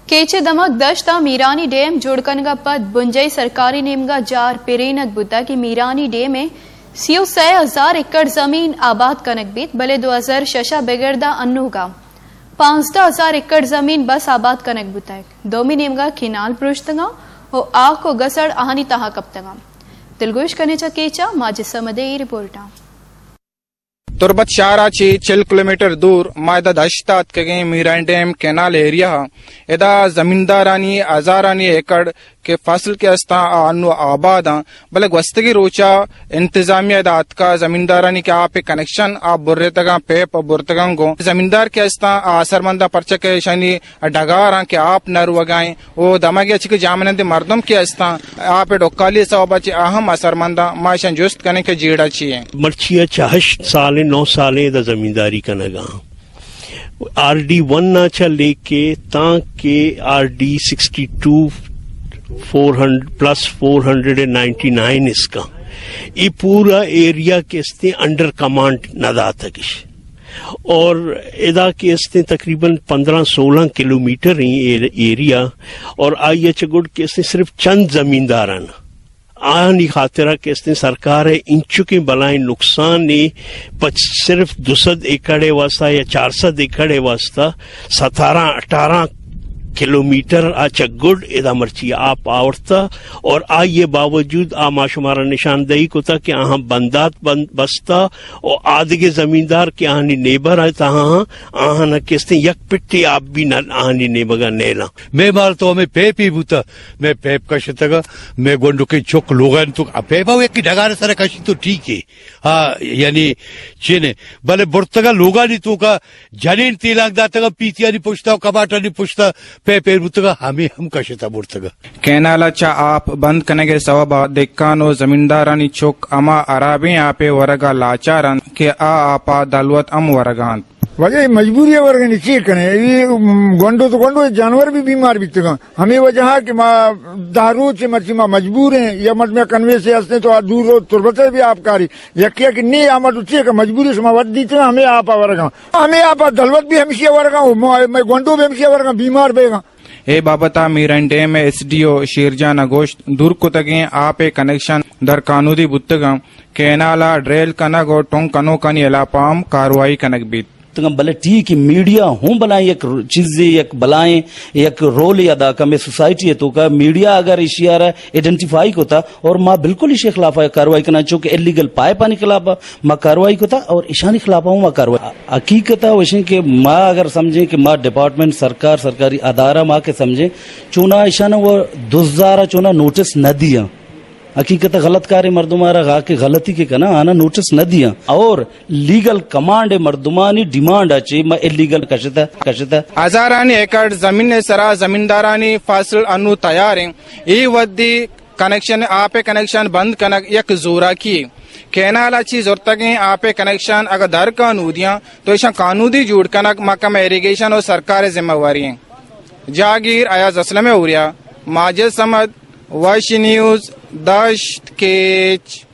केचे दमक दश्ता Mirani dam जोड़कनगा पद बुंजई सरकारी नेमगा jar पेरेनक Buddha की मीरानी डैम में 6,000 एकड़ जमीन आबाद कनक बीत भले 2006 बेगरदा अन्नूगा 15,000 एकड़ जमीन बस आबाद कनक बुता दोमी नेमगा खिनाल पृष्ठगा और आग को गसड़ आहानी तहा कप्तगा दिलगोश करने चा केचा माजिसमदे रिपोर्टा तुरबत शाराची 4 किलोमीटर दूर मायदा दश्तात के मीरान डैम कैनाल एरिया एदा जमींदारानी हजारानी एकड़ के फसल के अस्ता अनु आबाद बले गस्तगी रोचा इंतजामिया दात का जमींदारानी के आप कनेक्शन आप बुर्रे तगा पेप बुर्तगंगो जमींदार के अस्ता असरमंदा पर्चा के शनि डगारा के आप नरुवगाएं वो दमागे अच्छी के जामनंदे मर्दम के अस्ता आप डोकाली सवाबची अहम असरमंदा माशन जुस्त करने के जीड़ा चाहिए मर्चिया 8 साल 9 साल दा जमींदारी कनगा RD1 ना चा लेके ताके RD 62 400 प्लस 499 इसका ये पूरा एरिया के इसते अंडर कमांड नदा तक और इदा के इसते तकरीबन 15-16 किलोमीटर ही एरिया और आई गुड के इसते सिर्फ चंद जमींदारान आनी खातिरा के इसने सरकार है इंचु के बलाएं नुकसान ने सिर्फ 200 एकड़ वास्ता या 400 एकड़ वास्ता 17-18 किलोमीटर आचा गुड इदा मर्ची आप आवरता और आइए बावजूद आ माशुमारा निशानदही को था कि आहा बंदात बसता और आदगे जमींदार के आहानी नेबर आता आहा न किसने यक पिट्टी आप भी न आहानी नेबगा नेला मैं मार तो हमें पेप ही बुता मैं पेप का शतगा मैं गोंडो के चौक लोगन तो पेप हो एक ढगार सारा कशी तो ठीक है हाँ यानी चेने भले बुर्तगा लोगानी तो का जनीन तीलाक दातगा पीतियानी पुछता कबाटानी पुछता पेपर बुतगा हम कशता बुर्तगा कैनालाचा आप बंद कनेगे सवबा देक्कानो जमींदारानी चौक अमा अराबे आपे वरगा लाचारन के आपा दलवत वरगान वजह मजबूरी वर्ग नीचे कने ये गोंडो तो गोंडो जानवर भी बीमार बिकते हमें वजह कि दारू से मर्ची मजबूर हैं या मत में कन्वे से हंसने तो दूर तुरबते भी आपकारी यकिया कि नहीं आमद उच्चे का मजबूरी से मत दी थे हमें आप वर्गा हमें आप दलवत भी हमेशा वर्गा मैं गोंडो भी हमेशा वर्गा बीमार बेगा ए बाबता मीरन डैम में SDO शीरजान अगोश दूर कुतगे आपे कनेक्शन दर कानूदी बुत्तगा कैनाला ड्रेल कनग और टोंग कनो कनी एलापाम कार्रवाई कनक बीत भले ठीक है मीडिया हूँ बनाए एक चीज एक बलाएं एक रोल अदा का मैं सोसाइटी है तो का मीडिया अगर इशियार आइडेंटिफाई को था और माँ बिल्कुल इसे खिलाफ कार्रवाई करना चूंकि इलीगल पाए पानी खिलाफ माँ कार्रवाई को था और ईशानी खिलाफ हूँ माँ कार्रवाई हकीकत वैसे कि माँ अगर समझे कि माँ डिपार्टमेंट सरकार सरकारी अदारा माँ के समझे चुना ईशाना वो 2000 चुना नोटिस न दिया हकीकत गलत कार्य मर्दुमारा गा के गलती के कना आना नोटिस न दिया और लीगल कमांड मर्दुमानी डिमांड अच्छे मैं इलीगल कशता हजारानी एकड़ जमीन सरा जमींदारानी फासिल अनु तैयार ये वद्दी कनेक्शन आपे कनेक्शन बंद कनक एक जोरा की कैनाल अच्छी जरूरत आपे कनेक्शन अगर दर कानूदियां तो ऐसा कानूदी जुड़ कनक महकमा इरिगेशन और सरकार जिम्मेवारी है जागीर अयाज असलम उरिया माजिद समद वाश न्यूज दश्त केच